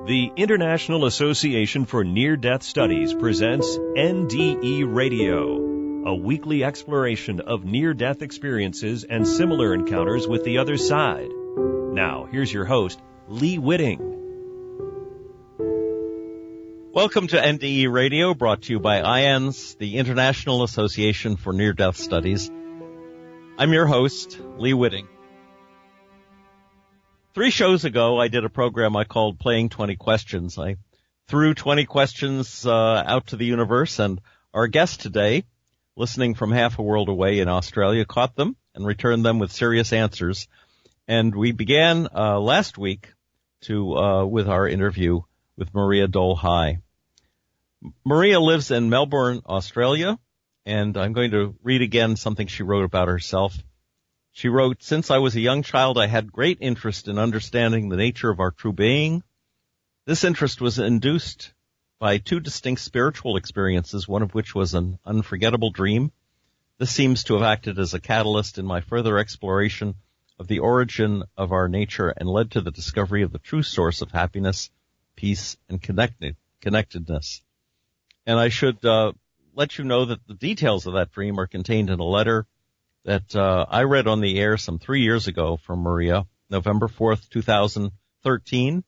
The International Association for Near-Death Studies presents NDE Radio, a weekly exploration of near-death experiences and similar encounters with the other side. Now, here's your host, Lee Witting. Welcome to NDE Radio, brought to you by IANS, the International Association for Near-Death Studies. I'm your host, Lee Witting. 3 shows ago, I did a program I called Playing 20 Questions. I threw 20 questions out to the universe, and our guest today, listening from half a world away in Australia, caught them and returned them with serious answers. And we began last week with our interview with Maria Dolhai. Maria lives in Melbourne, Australia, and I'm going to read again something she wrote about herself. She wrote, "Since I was a young child, I had great interest in understanding the nature of our true being. This interest was induced by 2 distinct spiritual experiences, one of which was an unforgettable dream. This seems to have acted as a catalyst in my further exploration of the origin of our nature and led to the discovery of the true source of happiness, peace, and connectedness." And I should let you know that the details of that dream are contained in a letter that I read on the air some 3 years ago from Maria, November 4th, 2013,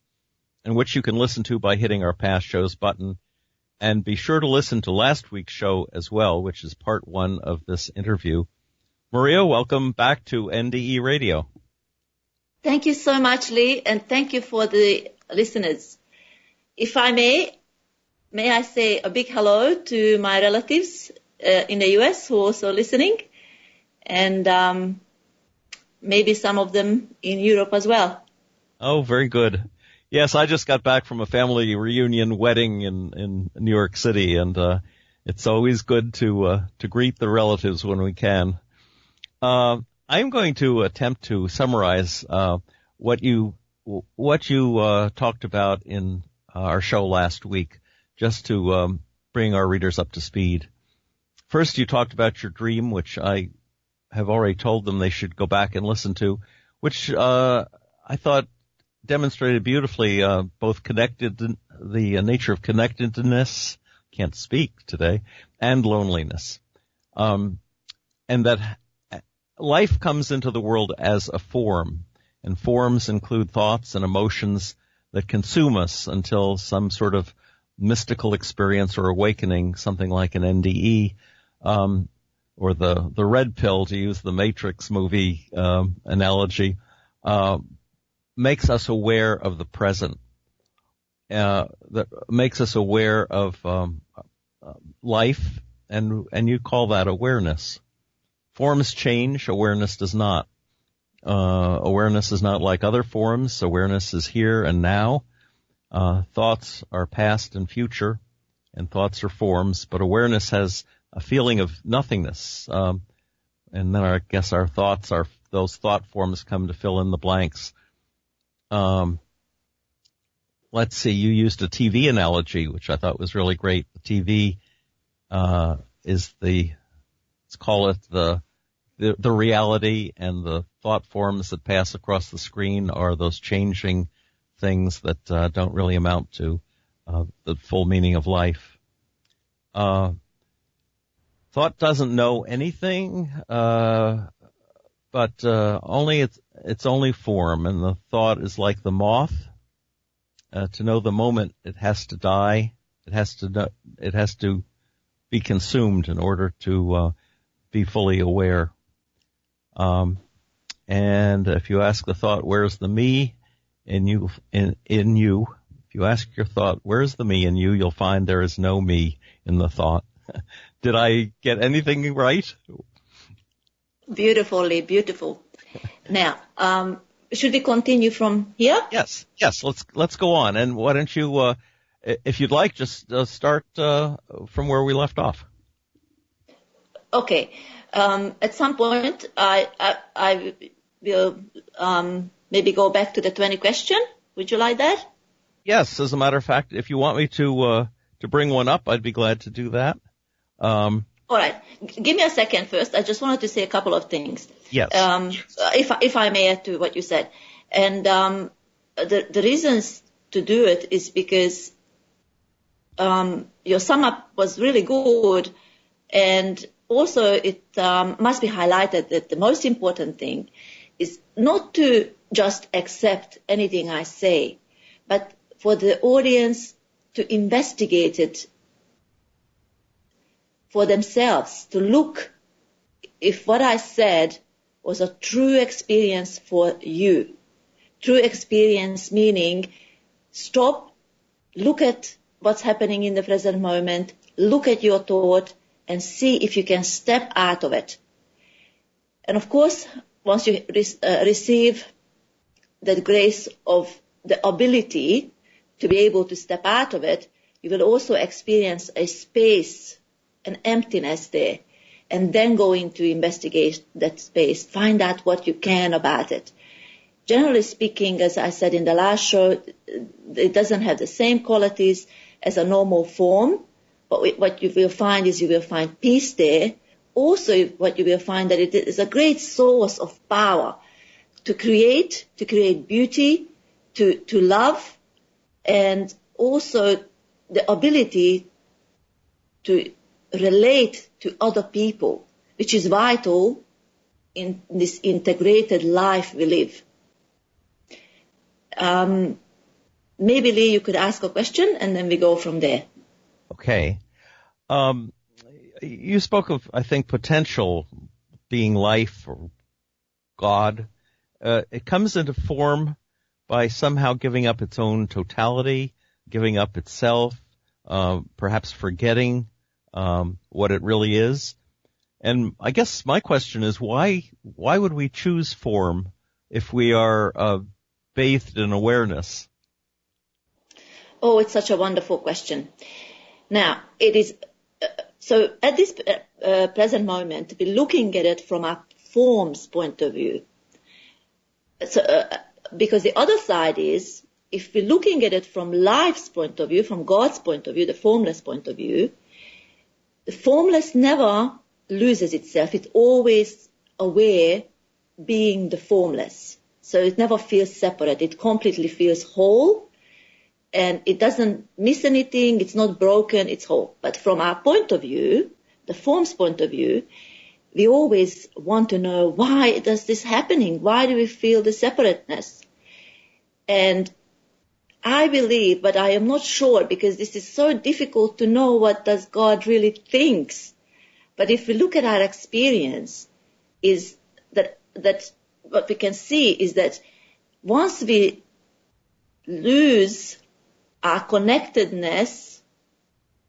and which you can listen to by hitting our past shows button. And be sure to listen to last week's show as well, which is part 1 of this interview. Maria, welcome back to NDE Radio. Thank you so much, Lee, and thank you for the listeners. If I may I say a big hello to my relatives in the U.S. who are also listening, and maybe some of them in Europe as well. Oh, very good. Yes, I just got back from a family reunion wedding in New York City, and it's always good to greet the relatives when we can. I'm going to attempt to summarize what you talked about in our show last week, just to bring our readers up to speed. First, you talked about your dream, which I have already told them they should go back and listen to, which I thought demonstrated beautifully both the nature of connectedness, can't speak today, and loneliness. And that life comes into the world as a form, and forms include thoughts and emotions that consume us until some sort of mystical experience or awakening, something like an NDE, or the red pill, to use the Matrix movie analogy, makes us aware of the present, that makes us aware of life, and you call that awareness. Forms change, awareness does not. Awareness is not like other forms. Awareness is here and now. Thoughts are past and future, and thoughts are forms, but awareness has a feeling of nothingness. And then I guess our thoughts are, those thought forms come to fill in the blanks. Let's see, you used a TV analogy, which I thought was really great. The TV, is let's call it the reality, and the thought forms that pass across the screen are those changing things that don't really amount to the full meaning of life. Thought doesn't know anything, but only it's only form, and the thought is like the moth. To know the moment, it has to die. It has to be consumed in order to be fully aware. And if you ask the thought, "Where's the me in you?" If you ask your thought, "Where's the me in you?" you'll find there is no me in the thought. Did I get anything right? Beautifully, beautiful. Now, should we continue from here? Yes. Let's go on. And why don't you, if you'd like, just start from where we left off. Okay. At some point, I will maybe go back to the 20 question. Would you like that? Yes. As a matter of fact, if you want me to bring one up, I'd be glad to do that. All right. Give me a second first. I just wanted to say a couple of things. Yes. If I may add to what you said. And the reasons to do it is because your sum up was really good, and also it must be highlighted that the most important thing is not to just accept anything I say, but for the audience to investigate it for themselves, to look if what I said was a true experience for you. True experience meaning stop, look at what's happening in the present moment, look at your thought, and see if you can step out of it. And of course, once you receive the grace of the ability to be able to step out of it, you will also experience a space, an emptiness there, and then go into investigate that space, find out what you can about it. Generally speaking, as I said in the last show, it doesn't have the same qualities as a normal form, but what you will find is you will find peace there. Also, what you will find that it is a great source of power to create beauty, to love, and also the ability to relate to other people, which is vital in this integrated life we live. Maybe, Lee, you could ask a question, and then we go from there. Okay. You spoke of, I think, potential being life or God. It comes into form by somehow giving up its own totality, giving up itself, perhaps forgetting what it really is. And I guess my question is, why would we choose form if we are bathed in awareness? Oh, it's such a wonderful question. Now, it is so at this present moment, we're looking at it from a form's point of view. So, because the other side is, if we're looking at it from life's point of view, from God's point of view, the formless point of view, the formless never loses itself. It's always aware being the formless. So it never feels separate. It completely feels whole, and it doesn't miss anything. It's not broken. It's whole. But from our point of view, the form's point of view, we always want to know, why does this happening? Why do we feel the separateness? And I believe, but I am not sure, because this is so difficult to know what does God really thinks. But if we look at our experience, is that what we can see is that once we lose our connectedness,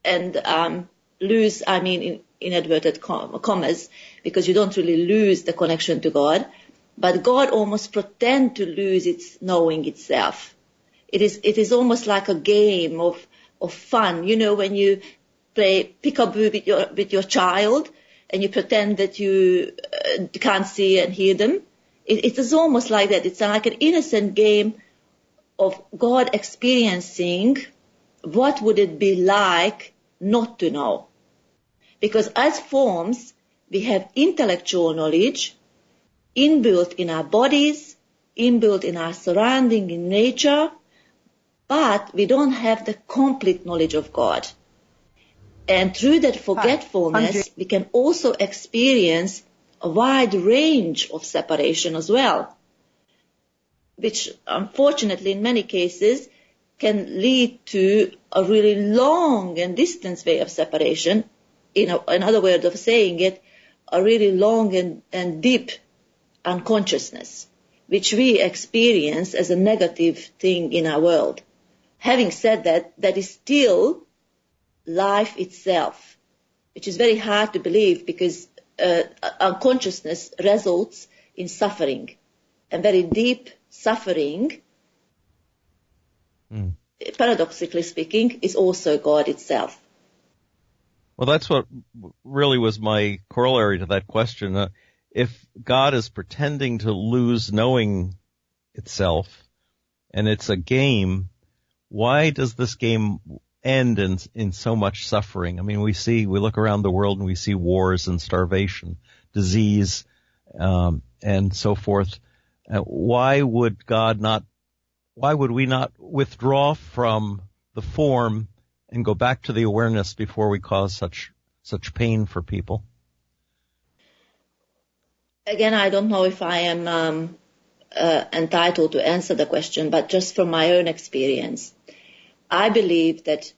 and lose, I mean in inadvertent commas, because you don't really lose the connection to God, but God almost pretend to lose its knowing itself. It is almost like a game of fun. You know, when you play peekaboo with your child and you pretend that you can't see and hear them. It is almost like that. It's like an innocent game of God experiencing what would it be like not to know. Because as forms, we have intellectual knowledge inbuilt in our bodies, inbuilt in our surrounding, in nature, but we don't have the complete knowledge of God. And through that forgetfulness, we can also experience a wide range of separation as well, which unfortunately in many cases can lead to a really long and distant way of separation. Another way of saying it, a really long and deep unconsciousness, which we experience as a negative thing in our world. Having said that, that is still life itself, which is very hard to believe, because unconsciousness results in suffering, and very deep suffering, paradoxically speaking, is also God itself. Well, that's what really was my corollary to that question. If God is pretending to lose knowing itself, and it's a game, why does this game end in so much suffering? I mean, we look around the world and we see wars and starvation, disease, and so forth. Why would God not why would we not withdraw from the form and go back to the awareness before we cause such pain for people? Again, I don't know if I am entitled to answer the question, but just from my own experience, I believe that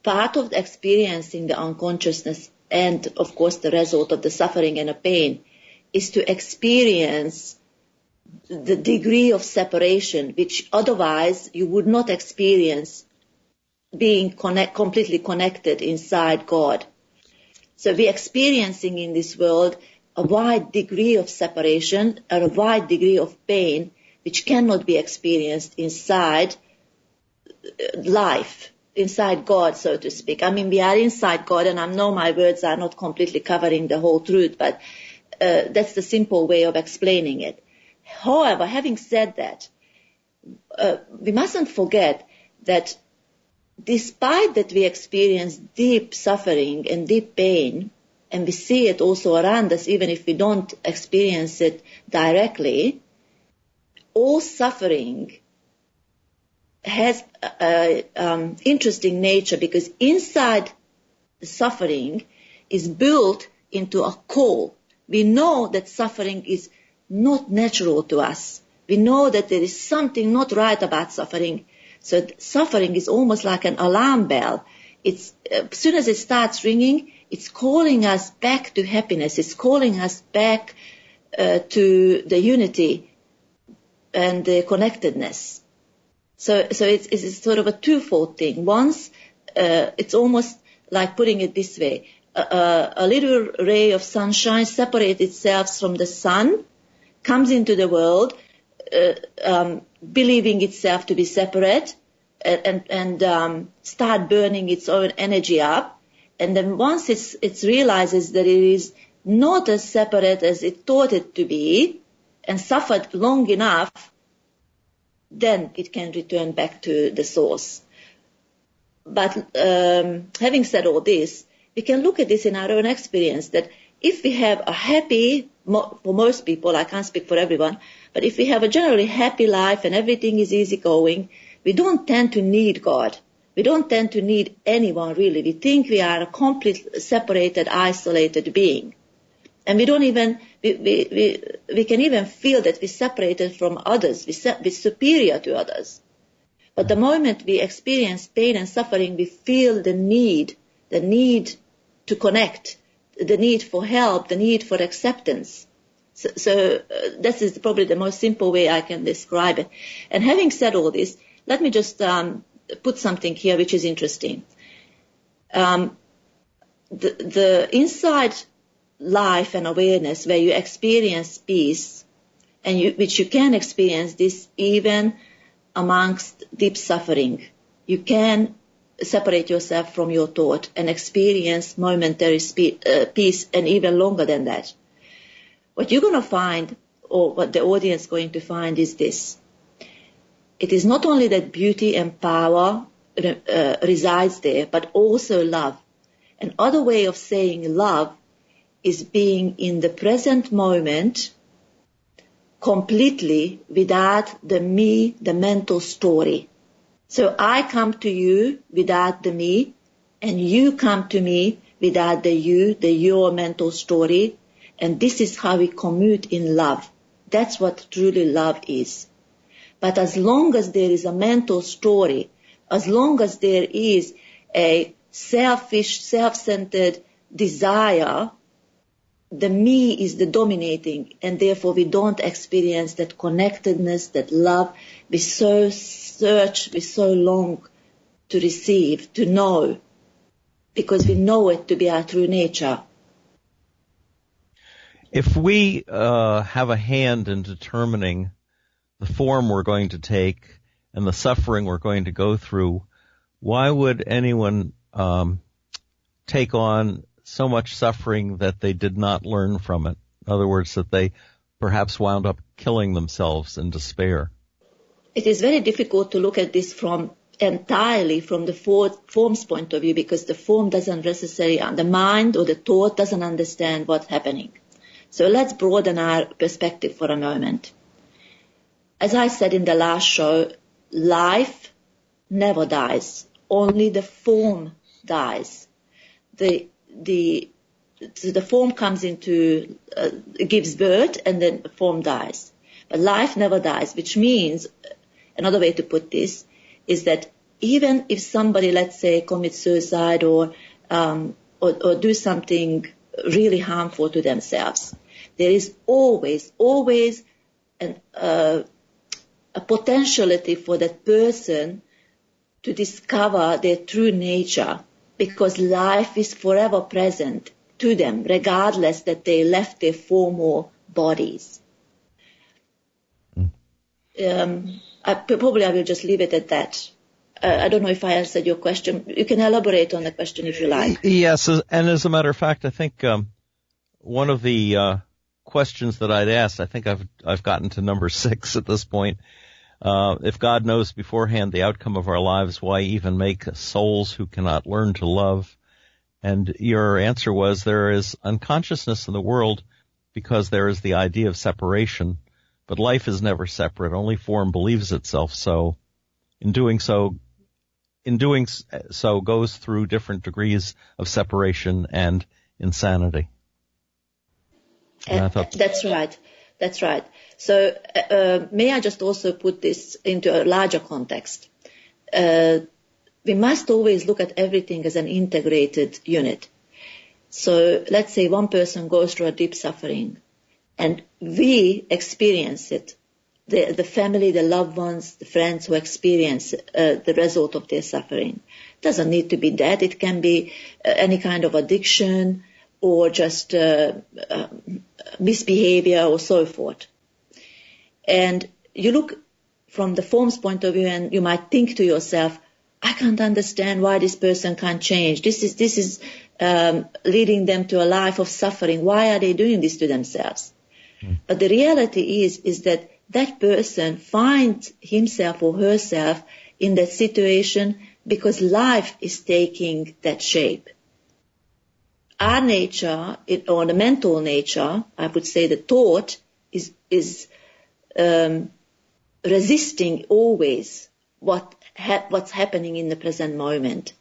part of experiencing the unconsciousness and, of course, the result of the suffering and the pain is to experience the degree of separation, which otherwise you would not experience being completely connected inside God. So we're experiencing in this world a wide degree of separation or a wide degree of pain, which cannot be experienced inside life, inside God, so to speak. I mean, we are inside God, and I know my words are not completely covering the whole truth, but that's the simple way of explaining it. However, having said that, we mustn't forget that despite that we experience deep suffering and deep pain, and we see it also around us, even if we don't experience it directly, all suffering has an interesting nature, because inside the suffering is built into a call. We know that suffering is not natural to us. We know that there is something not right about suffering. So suffering is almost like an alarm bell. It's as soon as it starts ringing, it's calling us back to happiness. It's calling us back to the unity and the connectedness. So it's sort of a twofold thing. Once, it's almost like putting it this way. A little ray of sunshine separates itself from the sun, comes into the world, believing itself to be separate, and start burning its own energy up. And then once it realizes that it is not as separate as it thought it to be, and suffered long enough, then it can return back to the source. But having said all this, we can look at this in our own experience, that if we have a happy, for most people, I can't speak for everyone, but if we have a generally happy life and everything is easygoing, we don't tend to need God. We don't tend to need anyone, really. We think we are a complete, separated, isolated being. And we don't even, we can even feel that we're separated from others, we're superior to others. But the moment we experience pain and suffering, we feel the need to connect, the need for help, the need for acceptance. So this is probably the most simple way I can describe it. And having said all this, let me just put something here which is interesting. The inside life and awareness where you experience peace, and which you can experience this even amongst deep suffering. You can separate yourself from your thought and experience momentary peace, and even longer than that. What you're going to find, or what the audience is going to find, is this. It is not only that beauty and power resides there, but also love. Another way of saying love is being in the present moment completely without the me, the mental story. So I come to you without the me, and you come to me without the you, the your mental story, and this is how we commute in love. That's what truly love is. But as long as there is a mental story, as long as there is a selfish, self-centered desire, the me is the dominating, and therefore we don't experience that connectedness, that love we so search, we so long to receive, to know, because we know it to be our true nature. If we have a hand in determining the form we're going to take and the suffering we're going to go through, why would anyone take on so much suffering that they did not learn from it? In other words, that they perhaps wound up killing themselves in despair. It is very difficult to look at this entirely from the form's point of view, because the form doesn't necessarily, the mind or the thought doesn't understand what's happening. So let's broaden our perspective for a moment. as I said in the last show, life never dies. Only the form dies. The form comes into, gives birth, and then the form dies. But life never dies, which means, another way to put this, is that even if somebody, let's say, commits suicide or do something really harmful to themselves, there is always a potentiality for that person to discover their true nature, because life is forever present to them, regardless that they left their former bodies. I will just leave it at that. I don't know if I answered your question. You can elaborate on the question if you like. Yes, and as a matter of fact, I think one of the questions that I'd asked, I think I've gotten to number 6 at this point. If God knows beforehand the outcome of our lives, why even make souls who cannot learn to love? And your answer was, there is unconsciousness in the world because there is the idea of separation, but life is never separate. Only form believes itself so. In doing so goes through different degrees of separation and insanity. And That's right. So may I just also put this into a larger context? We must always look at everything as an integrated unit. So let's say one person goes through a deep suffering and we experience it. The family, the loved ones, the friends who experience the result of their suffering. It doesn't need to be that. It can be any kind of addiction or just misbehavior or so forth. And you look from the form's point of view and you might think to yourself, I can't understand why this person can't change. This is leading them to a life of suffering. Why are they doing this to themselves? But the reality is that person finds himself or herself in that situation because life is taking that shape. Our nature, or the mental nature, I would say the thought, is resisting always what's happening in the present moment,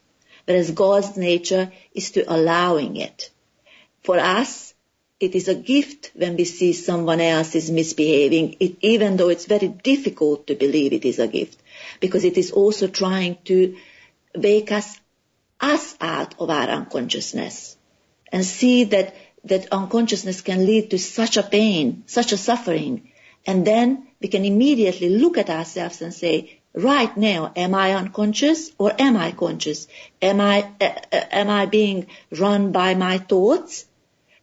whereas God's nature is to allowing it. For us, it is a gift when we see someone else is misbehaving, even though it's very difficult to believe it is a gift, because it is also trying to wake us out of our unconsciousness and see that unconsciousness can lead to such a pain, such a suffering. And then we can immediately look at ourselves and say, right now, am I unconscious or am I conscious? Am I being run by my thoughts?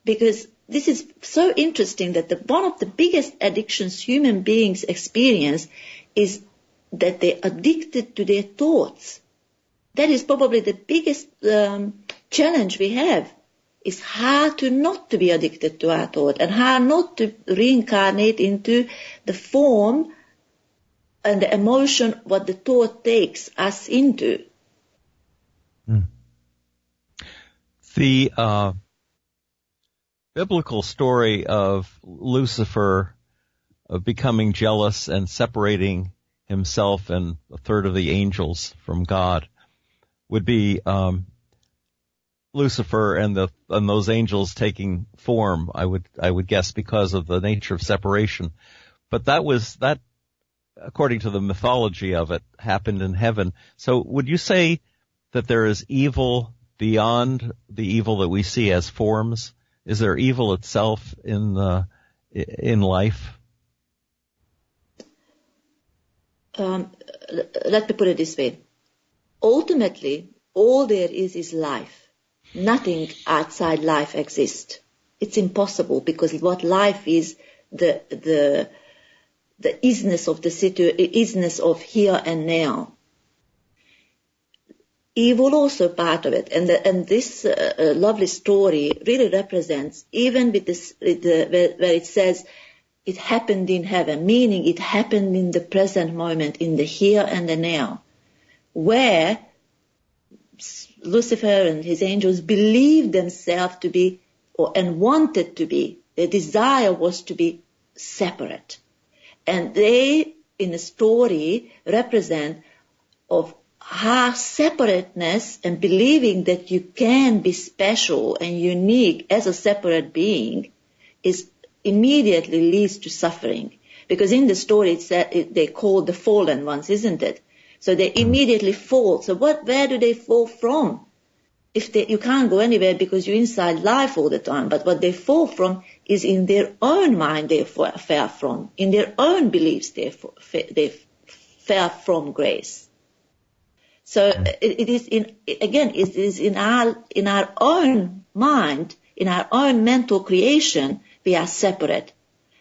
Because this is so interesting that one of the biggest addictions human beings experience is that they're addicted to their thoughts. That is probably the biggest challenge we have, is how to not to be addicted to our thought and how not to reincarnate into the form and the emotion what the thought takes us into. The biblical story of Lucifer becoming jealous and separating himself and a third of the angels from God would be Lucifer and those angels taking form, I would guess, because of the nature of separation. But that according to the mythology of it, happened in heaven. So would you say that there is evil beyond the evil that we see as forms? Is there evil itself in life? Let me put it this way. Ultimately, all there is life. Nothing outside life exists. It's impossible, because what life is, the isness of the isness of here and now. Evil also part of it, and this lovely story really represents, even with this, where it says it happened in heaven, meaning it happened in the present moment, in the here and the now, where Lucifer and his angels believed themselves to be, and wanted to be. Their desire was to be separate. And they in the story represent of how separateness and believing that you can be special and unique as a separate being is immediately leads to suffering. Because in the story they call the fallen ones, isn't it? So they immediately fall. So where do they fall from? You can't go anywhere because you're inside life all the time. But what they fall from is in their own mind they fell from. In their own beliefs they fell from grace. So it is in our own mind, in our own mental creation, we are separate.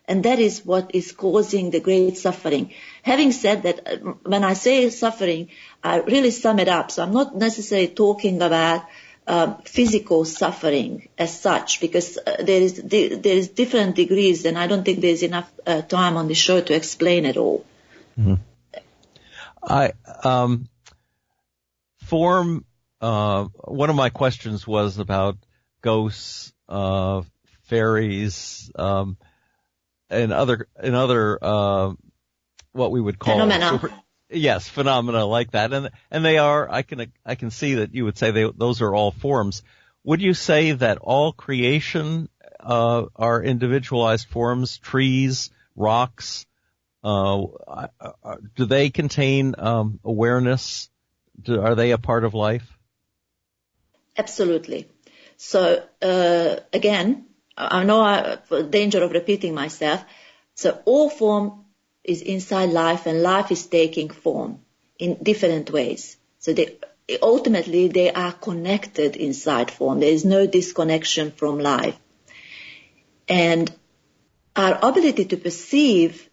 And that is what is causing the great suffering. Having said that, when I say suffering, I really sum it up. So I'm not necessarily talking about physical suffering as such, because there is different degrees, and I don't think there's enough time on the show to explain it all. Mm-hmm. One of my questions was about ghosts, fairies, and other what we would call phenomena like that, and they are. I can see that you would say those are all forms. Would you say that all creation are individualized forms? Trees, rocks, do they contain awareness? Are they a part of life? Absolutely. So again, I know I'm in danger of repeating myself. So all form is inside life, and life is taking form in different ways. So ultimately they are connected inside form. There is no disconnection from life. And our ability to perceive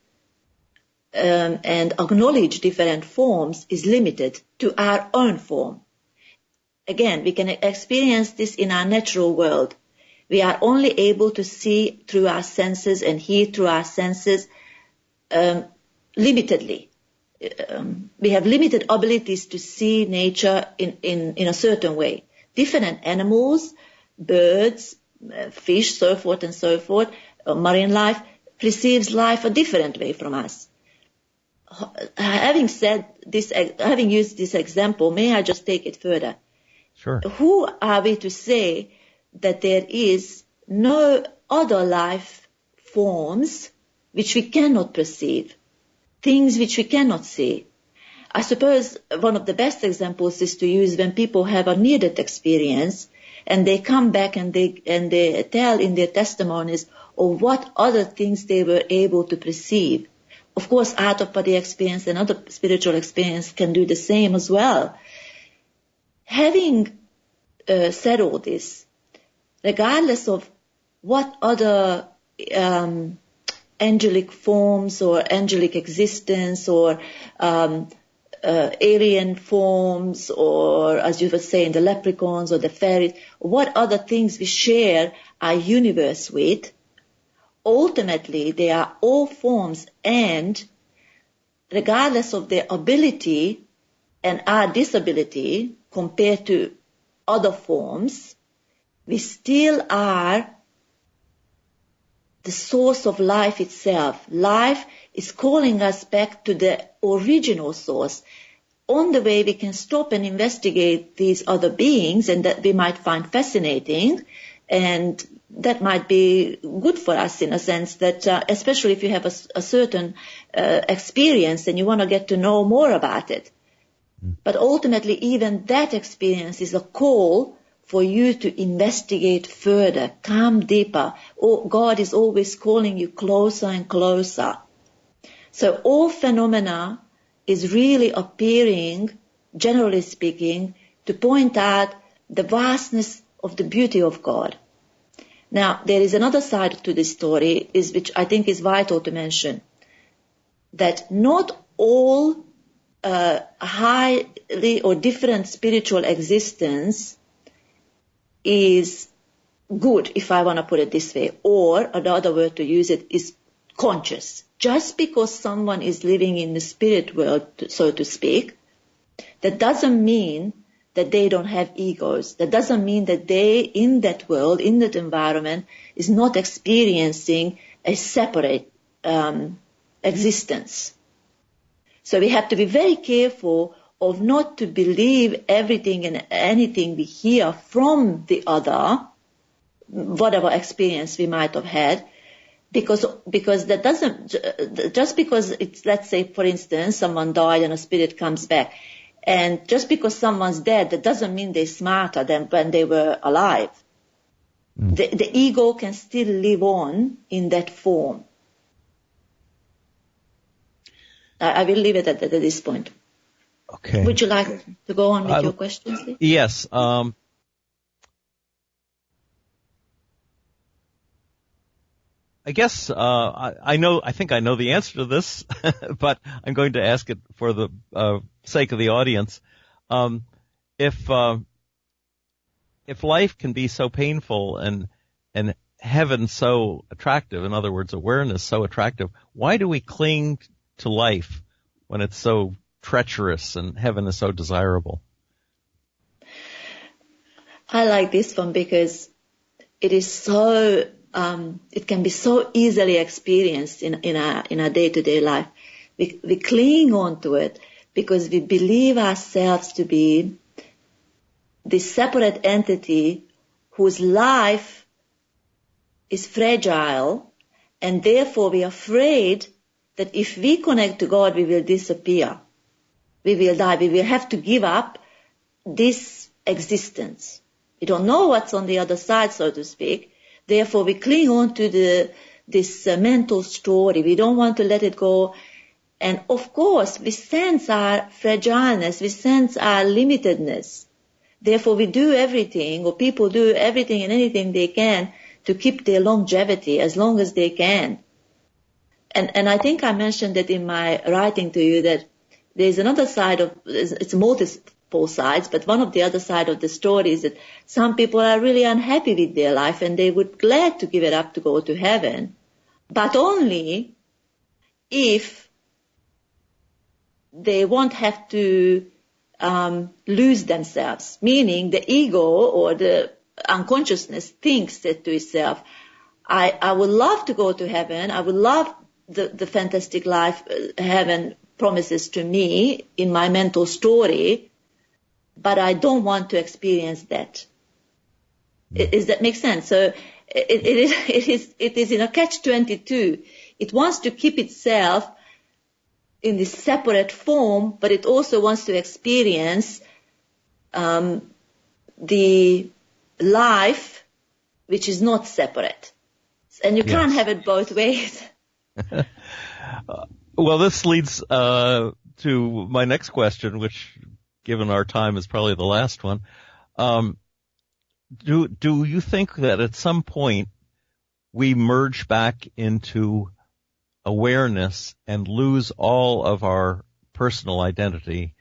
and acknowledge different forms is limited to our own form. Again, we can experience this in our natural world. We are only able to see through our senses and hear through our senses limitedly. We have limited abilities to see nature in a certain way. Different animals, birds, fish, so forth and so forth, marine life, perceives life a different way from us. Having said this, having used this example, may I just take it further? Sure. Who are we to say that there is no other life forms which we cannot perceive, things which we cannot see? I suppose one of the best examples is to use when people have a near-death experience and they come back and they tell in their testimonies of what other things they were able to perceive. Of course, out-of-body experience and other spiritual experience can do the same as well. Having said all this, regardless of what other angelic forms or angelic existence or alien forms, or as you would say in the leprechauns or the fairies, what other things we share our universe with, ultimately they are all forms, and regardless of their ability and our disability compared to other forms, we still are the source of life itself. Life is calling us back to the original source. On the way, we can stop and investigate these other beings, and that we might find fascinating, and that might be good for us in a sense that, especially if you have a certain experience and you want to get to know more about it. But ultimately, even that experience is a call for you to investigate further, come deeper. Oh, God is always calling you closer and closer. So all phenomena is really appearing, generally speaking, to point out the vastness of the beauty of God. Now, there is another side to this story, which I think is vital to mention, that not all highly or different spiritual existence is good, if I want to put it this way, or another word to use it is conscious. Just because someone is living in the spirit world, so to speak, that doesn't mean that they don't have egos. That doesn't mean that they, in that world, in that environment, is not experiencing a separate existence. So we have to be very careful of not to believe everything and anything we hear from the other, whatever experience we might have had, because that doesn't, just because it's, let's say, for instance, someone died and a spirit comes back, and just because someone's dead, that doesn't mean they're smarter than when they were alive. The ego can still live on in that form. I will leave it at this point. Okay. Would you like to go on with your questions, Lee? Yes. I guess I think I know the answer to this, but I'm going to ask it for the sake of the audience. If life can be so painful and heaven so attractive, in other words, awareness so attractive, why do we cling to life when it's so treacherous and heaven is so desirable? I like this one because it is so, it can be so easily experienced in our day-to-day life. We cling on to it because we believe ourselves to be this separate entity whose life is fragile, and therefore we are afraid that if we connect to God, we will disappear. We will die. We will have to give up this existence. We don't know what's on the other side, so to speak. Therefore, we cling on to this mental story. We don't want to let it go. And of course, we sense our fragileness. We sense our limitedness. Therefore, we do everything, or people do everything and anything they can to keep their longevity as long as they can. And I think I mentioned that in my writing to you that there's another side of, it's multiple sides, but one of the other side of the story is that some people are really unhappy with their life and they would glad to give it up to go to heaven, but only if they won't have to lose themselves, meaning the ego or the unconsciousness thinks that to itself, I would love to go to heaven, I would love the fantastic life heaven promises to me in my mental story, but I don't want to experience that. Does that make sense? So it is in a catch-22. It wants to keep itself in this separate form, but it also wants to experience the life which is not separate. And you can't have it both ways. Well, this leads to my next question, which, given our time, is probably the last one. Do you think that at some point we merge back into awareness and lose all of our personal identity,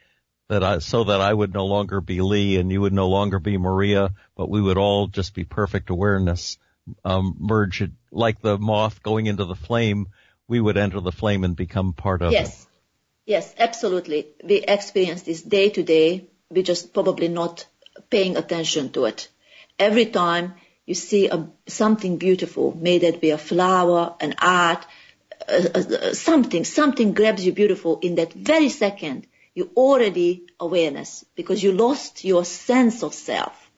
so that I would no longer be Lee and you would no longer be Maria, but we would all just be perfect awareness, merge it like the moth going into the flame? We would enter the flame and become part of it. Yes, absolutely. We experience this day to day. We're just probably not paying attention to it. Every time you see something beautiful, may that be a flower, an art, something grabs you beautiful, in that very second, you already awareness because you lost your sense of self.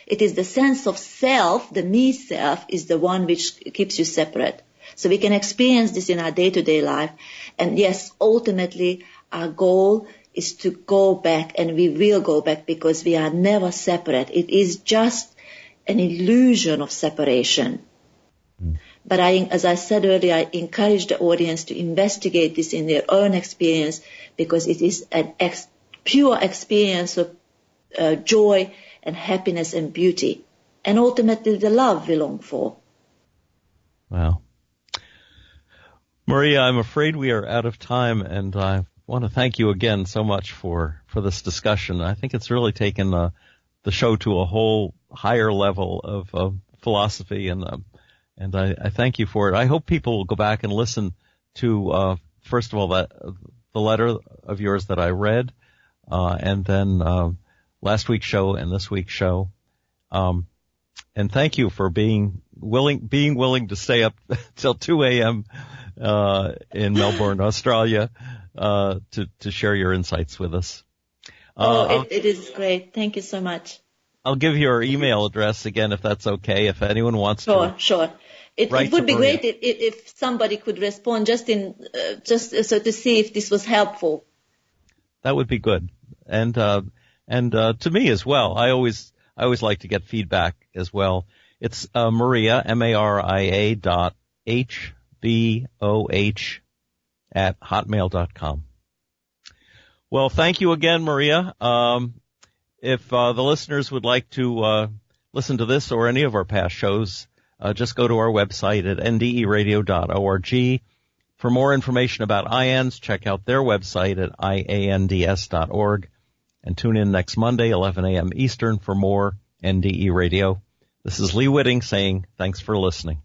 It is the sense of self, the me self, is the one which keeps you separate. So we can experience this in our day-to-day life. And yes, ultimately, our goal is to go back, and we will go back because we are never separate. It is just an illusion of separation. But as I said earlier, I encourage the audience to investigate this in their own experience because it is an pure experience of joy and happiness and beauty. And ultimately the love we long for. Wow. Maria, I'm afraid we are out of time, and I want to thank you again so much for this discussion. I think it's really taken the show to a whole higher level of philosophy, and I thank you for it. I hope people will go back and listen to, first of all, the letter of yours that I read, and then last week's show and this week's show. And thank you for being willing to stay up till 2 a.m. In Melbourne, Australia, to share your insights with us. It is great. Thank you so much. I'll give you our email address again, if that's okay, if anyone wants to. Sure. It would be great if somebody could respond just so to see if this was helpful. That would be good. And to me as well. I always like to get feedback as well. It's Maria, Maria .hboh @hotmail.com. Well, thank you again, Maria. If the listeners would like to listen to this or any of our past shows, just go to our website at nderadio.org. For more information about IANDS, check out their website at iands.org. And tune in next Monday, 11 a.m. Eastern, for more NDE Radio. This is Lee Witting saying thanks for listening.